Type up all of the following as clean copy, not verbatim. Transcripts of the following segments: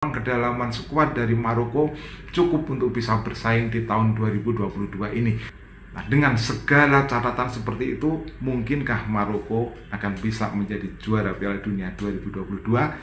kedalaman skuad dari Maroko cukup untuk bisa bersaing di tahun 2022 ini. Nah, dengan segala catatan seperti itu, mungkinkah Maroko akan bisa menjadi juara Piala Dunia 2022?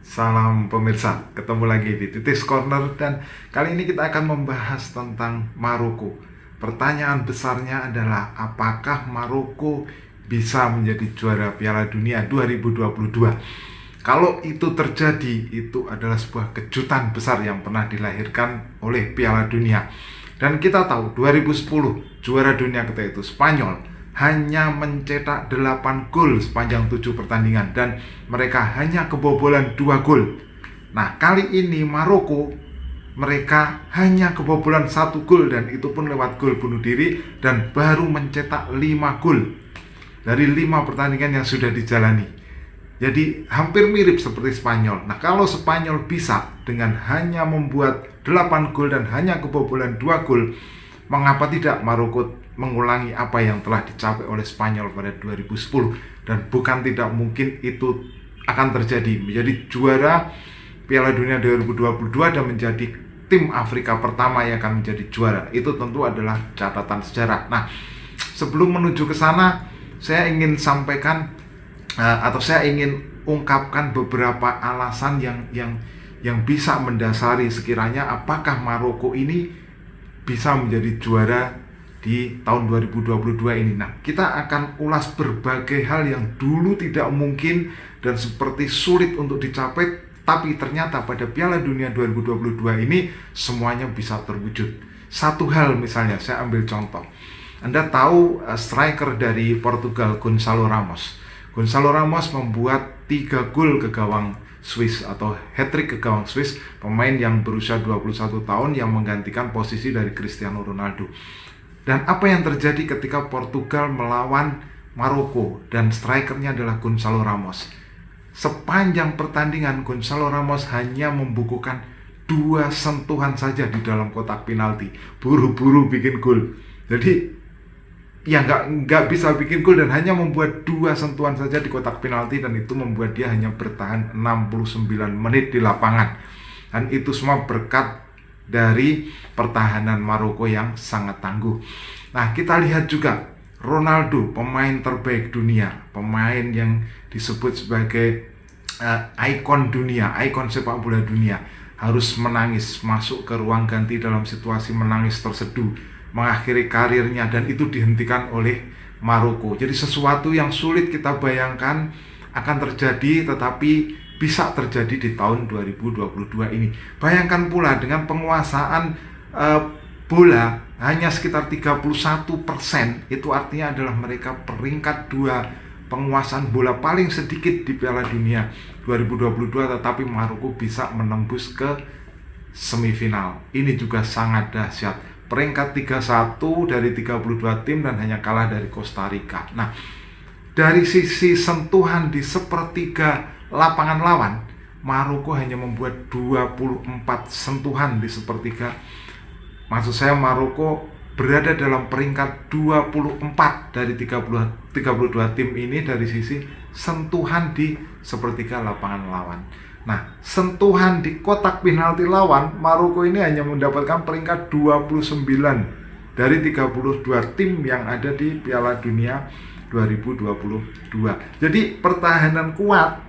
Salam pemirsa, ketemu lagi di Titis Corner dan kali ini kita akan membahas tentang Maroko. Pertanyaan besarnya adalah apakah Maroko bisa menjadi juara Piala Dunia 2022? Kalau itu terjadi, itu adalah sebuah kejutan besar yang pernah dilahirkan oleh Piala Dunia. Dan kita tahu 2010 juara dunia ketika itu Spanyol hanya mencetak 8 gol sepanjang 7 pertandingan dan mereka hanya kebobolan 2 gol. Nah, kali ini Maroko mereka hanya kebobolan 1 gol dan itu pun lewat gol bunuh diri dan baru mencetak 5 gol dari 5 pertandingan yang sudah dijalani. Jadi hampir mirip seperti Spanyol. Nah, kalau Spanyol bisa dengan hanya membuat 8 gol dan hanya kebobolan 2 gol, mengapa tidak Maroko mengulangi apa yang telah dicapai oleh Spanyol pada 2010? Dan bukan tidak mungkin itu akan terjadi, menjadi juara Piala Dunia 2022 dan menjadi tim Afrika pertama yang akan menjadi juara. Itu tentu adalah catatan sejarah. Nah, sebelum menuju ke sana, saya ingin sampaikan atau saya ingin ungkapkan beberapa alasan yang bisa mendasari sekiranya apakah Maroko ini bisa menjadi juara di tahun 2022 ini. Nah, kita akan ulas berbagai hal yang dulu tidak mungkin dan seperti sulit untuk dicapai, tapi ternyata pada Piala Dunia 2022 ini semuanya bisa terwujud. Satu hal misalnya, saya ambil contoh. Anda tahu striker dari Portugal, Gonçalo Ramos. Gonçalo Ramos membuat 3 gol ke gawang Swiss atau hat-trick ke gawang Swiss, pemain yang berusia 21 tahun yang menggantikan posisi dari Cristiano Ronaldo. Dan apa yang terjadi ketika Portugal melawan Maroko dan strikernya adalah Gonçalo Ramos? Sepanjang pertandingan Gonçalo Ramos hanya membukukan 2 sentuhan saja di dalam kotak penalti, buru-buru bikin gol. Jadi ya nggak bisa bikin gol dan hanya membuat 2 sentuhan saja di kotak penalti, dan itu membuat dia hanya bertahan 69 menit di lapangan. Dan itu semua berkat dari pertahanan Maroko yang sangat tangguh. Nah, kita lihat juga Ronaldo, pemain terbaik dunia, pemain yang disebut sebagai ikon dunia, ikon sepak bola dunia, harus menangis, masuk ke ruang ganti dalam situasi menangis terseduh, mengakhiri karirnya, dan itu dihentikan oleh Maroko. Jadi sesuatu yang sulit kita bayangkan akan terjadi, tetapi bisa terjadi di tahun 2022 ini. Bayangkan pula dengan penguasaan bola hanya sekitar 31%, itu artinya adalah mereka peringkat 2 penguasaan bola paling sedikit di Piala Dunia 2022, tetapi Maroko bisa menembus ke semifinal. Ini juga sangat dahsyat. Peringkat 31 dari 32 tim dan hanya kalah dari Costa Rica. Nah, dari sisi sentuhan di sepertiga lapangan lawan, Maroko hanya membuat 24 sentuhan di sepertiga. Maksud saya Maroko berada dalam peringkat 24 dari 32 tim ini dari sisi sentuhan di sepertiga lapangan lawan. Nah, sentuhan di kotak penalti lawan, Maroko ini hanya mendapatkan peringkat 29 dari 32 tim yang ada di Piala Dunia 2022. Jadi pertahanan kuat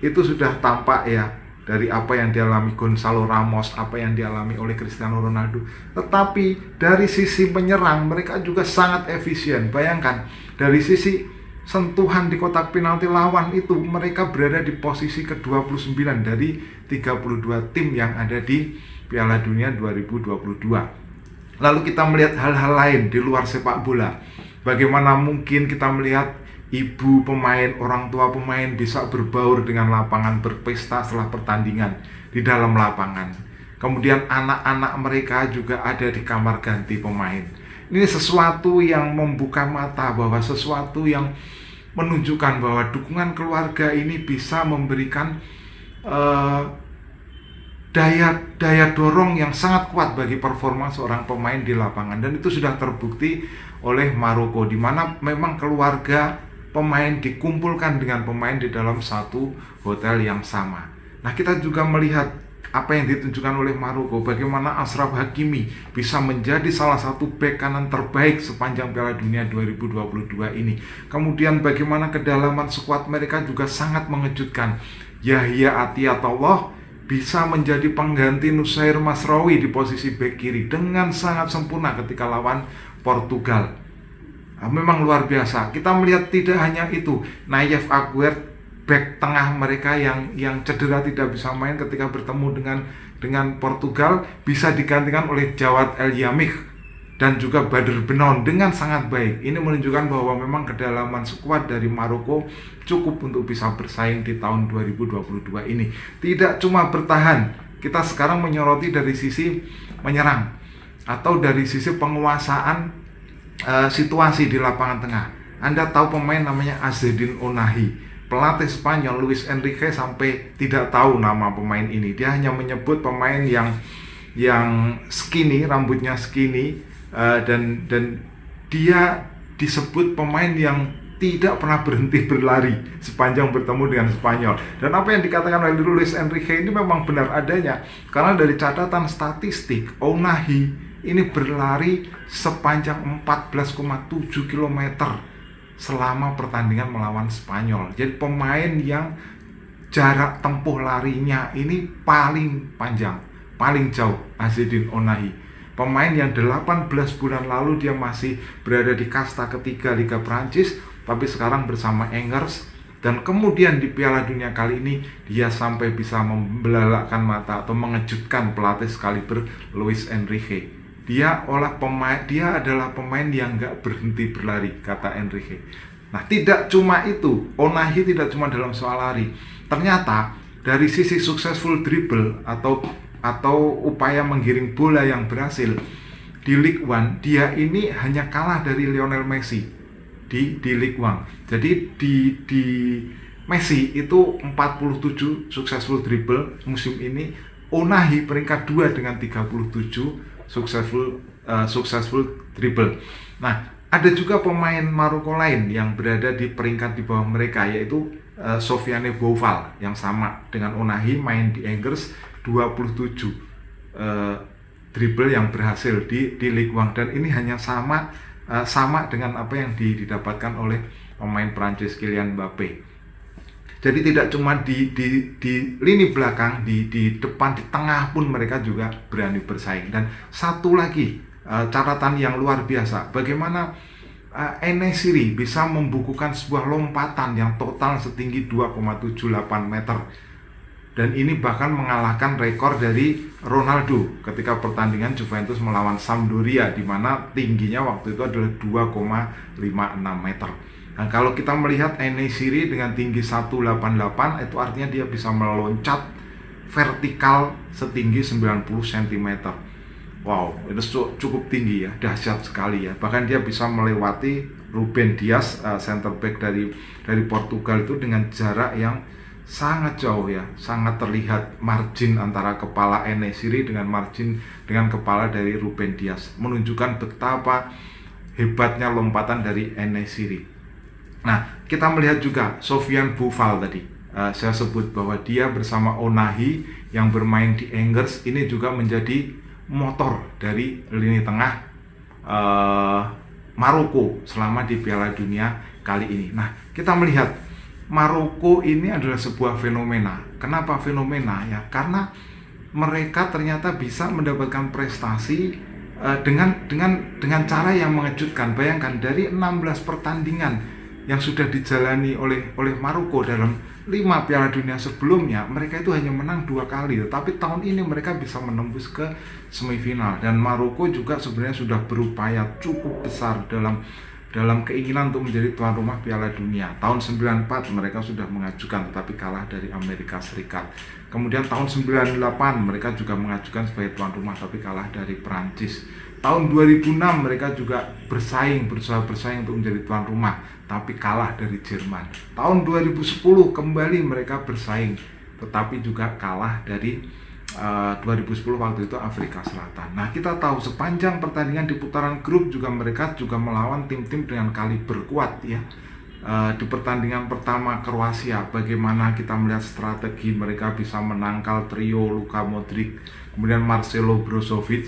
itu sudah tampak ya, dari apa yang dialami Gonçalo Ramos, apa yang dialami oleh Cristiano Ronaldo. Tetapi dari sisi penyerang mereka juga sangat efisien. Bayangkan, dari sisi sentuhan di kotak penalti lawan itu mereka berada di posisi ke-29 dari 32 tim yang ada di Piala Dunia 2022. Lalu kita melihat hal-hal lain di luar sepak bola. Bagaimana mungkin kita melihat ibu pemain, orang tua pemain bisa berbaur dengan lapangan, berpesta setelah pertandingan di dalam lapangan. Kemudian anak-anak mereka juga ada di kamar ganti pemain. Ini sesuatu yang membuka mata, bahwa sesuatu yang menunjukkan bahwa dukungan keluarga ini bisa memberikan daya dorong yang sangat kuat bagi performa seorang pemain di lapangan. Dan itu sudah terbukti oleh Maroko, di mana memang keluarga pemain dikumpulkan dengan pemain di dalam satu hotel yang sama. Nah, kita juga melihat apa yang ditunjukkan oleh Maroko, bagaimana Achraf Hakimi bisa menjadi salah satu bek kanan terbaik sepanjang Piala Dunia 2022 ini. Kemudian bagaimana kedalaman skuad mereka juga sangat mengejutkan. Yahya Atiyatullah bisa menjadi pengganti Nusair Masraoui di posisi bek kiri dengan sangat sempurna ketika lawan Portugal. Memang luar biasa. Kita melihat tidak hanya itu, Nayef Aguerd, bek tengah mereka yang cedera tidak bisa main ketika bertemu dengan Portugal, bisa digantikan oleh Jawad El Yamik dan juga Badr Benon dengan sangat baik. Ini menunjukkan bahwa memang kedalaman skuad dari Maroko cukup untuk bisa bersaing di tahun 2022 ini. Tidak cuma bertahan, kita sekarang menyoroti dari sisi menyerang atau dari sisi penguasaan situasi di lapangan tengah. Anda tahu pemain namanya Azzedine Ounahi. Pelatih Spanyol Luis Enrique sampai tidak tahu nama pemain ini. Dia hanya menyebut pemain yang skinny, rambutnya skinny, dan dia disebut pemain yang tidak pernah berhenti berlari sepanjang bertemu dengan Spanyol. Dan apa yang dikatakan oleh Luis Enrique ini memang benar adanya, karena dari catatan statistik Ounahi ini berlari sepanjang 14,7 km selama pertandingan melawan Spanyol. Jadi pemain yang jarak tempuh larinya ini paling panjang, paling jauh, Azzedine Ounahi. Pemain yang 18 bulan lalu dia masih berada di kasta ketiga Liga Prancis, tapi sekarang bersama Angers, dan kemudian di Piala Dunia kali ini dia sampai bisa membelalakkan mata atau mengejutkan pelatih sekaliber Luis Enrique. Dia adalah pemain yang nggak berhenti berlari, kata Enrique. Nah, tidak cuma itu, Ounahi tidak cuma dalam soal lari. Ternyata dari sisi successful dribble atau upaya menggiring bola yang berhasil di Ligue 1, dia ini hanya kalah dari Lionel Messi di Ligue 1. Jadi di Messi itu 47 successful dribble musim ini, Ounahi peringkat 2 dengan 37 successful dribble. Nah, ada juga pemain Maroko lain yang berada di peringkat di bawah mereka, yaitu Sofiane Boufal yang sama dengan Ounahi, main di Angers, 27 dribble yang berhasil di Ligue 1, dan ini hanya sama dengan apa yang didapatkan oleh pemain Prancis Kylian Mbappe. Jadi tidak cuma di lini belakang, di depan, di tengah pun mereka juga berani bersaing. Dan satu lagi catatan yang luar biasa, bagaimana En-Nesyri bisa membukukan sebuah lompatan yang total setinggi 2,78 meter. Dan ini bahkan mengalahkan rekor dari Ronaldo ketika pertandingan Juventus melawan Sampdoria, di mana tingginya waktu itu adalah 2,56 meter. Nah, kalau kita melihat En-Nesyri dengan tinggi 188, itu artinya dia bisa meloncat vertikal setinggi 90 cm. Wow, itu cukup tinggi ya, dahsyat sekali ya. Bahkan dia bisa melewati Ruben Dias, center back dari Portugal itu dengan jarak yang sangat jauh ya. Sangat terlihat margin antara kepala En-Nesyri dengan kepala dari Ruben Dias, menunjukkan betapa hebatnya lompatan dari En-Nesyri. Nah, kita melihat juga Sofiane Boufal tadi. Saya sebut bahwa dia bersama Ounahi yang bermain di Angers ini juga menjadi motor dari lini tengah Maroko selama di Piala Dunia kali ini. Nah, kita melihat Maroko ini adalah sebuah fenomena. Kenapa fenomena? Ya, karena mereka ternyata bisa mendapatkan prestasi dengan cara yang mengejutkan. Bayangkan, dari 16 pertandingan yang sudah dijalani oleh Maroko dalam 5 Piala Dunia sebelumnya, mereka itu hanya menang 2 kali, tapi tahun ini mereka bisa menembus ke semifinal. Dan Maroko juga sebenarnya sudah berupaya cukup besar dalam keinginan untuk menjadi tuan rumah Piala Dunia. Tahun 94 mereka sudah mengajukan, tetapi kalah dari Amerika Serikat. Kemudian tahun 98 mereka juga mengajukan sebagai tuan rumah, tapi kalah dari Perancis. Tahun 2006 mereka juga berusaha bersaing untuk menjadi tuan rumah, tapi kalah dari Jerman. Tahun 2010 kembali mereka bersaing, tetapi juga kalah dari 2010 waktu itu Afrika Selatan. Nah, kita tahu sepanjang pertandingan di putaran grup juga mereka juga melawan tim-tim dengan kaliber kuat ya. Di pertandingan pertama Kroasia, bagaimana kita melihat strategi mereka bisa menangkal trio Luka Modric, kemudian Marcelo Brozovic,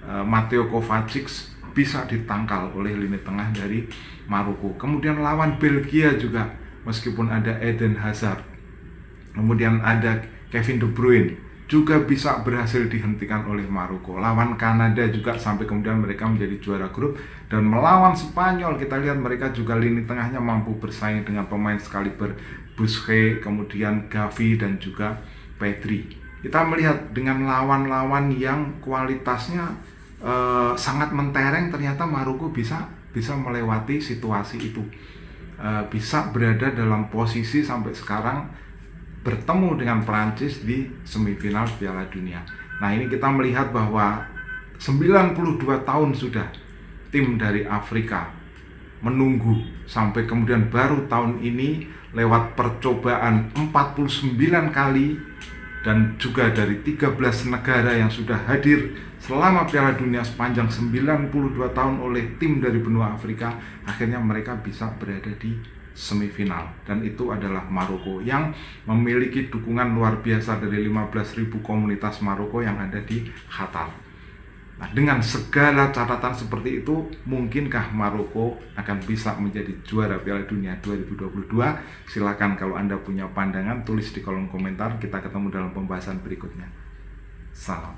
Mateo Kovacic bisa ditangkal oleh lini tengah dari Maroko. Kemudian lawan Belgia juga, meskipun ada Eden Hazard, kemudian ada Kevin De Bruyne, juga bisa berhasil dihentikan oleh Maroko. Lawan Kanada juga sampai kemudian mereka menjadi juara grup. Dan melawan Spanyol kita lihat mereka juga lini tengahnya mampu bersaing dengan pemain sekaliber Busquets, kemudian Gavi dan juga Pedri. Kita melihat dengan lawan-lawan yang kualitasnya sangat mentereng, ternyata Maroko bisa melewati situasi itu, bisa berada dalam posisi sampai sekarang bertemu dengan Prancis di semifinal Piala Dunia. Nah, ini kita melihat bahwa 92 tahun sudah tim dari Afrika menunggu sampai kemudian baru tahun ini lewat percobaan 49 kali dan juga dari 13 negara yang sudah hadir selama Piala Dunia sepanjang 92 tahun oleh tim dari benua Afrika, akhirnya mereka bisa berada di semifinal, dan itu adalah Maroko yang memiliki dukungan luar biasa dari 15.000 komunitas Maroko yang ada di Qatar. Nah, dengan segala catatan seperti itu, mungkinkah Maroko akan bisa menjadi juara Piala Dunia 2022? Silakan kalau Anda punya pandangan, tulis di kolom komentar. Kita ketemu dalam pembahasan berikutnya. Salam.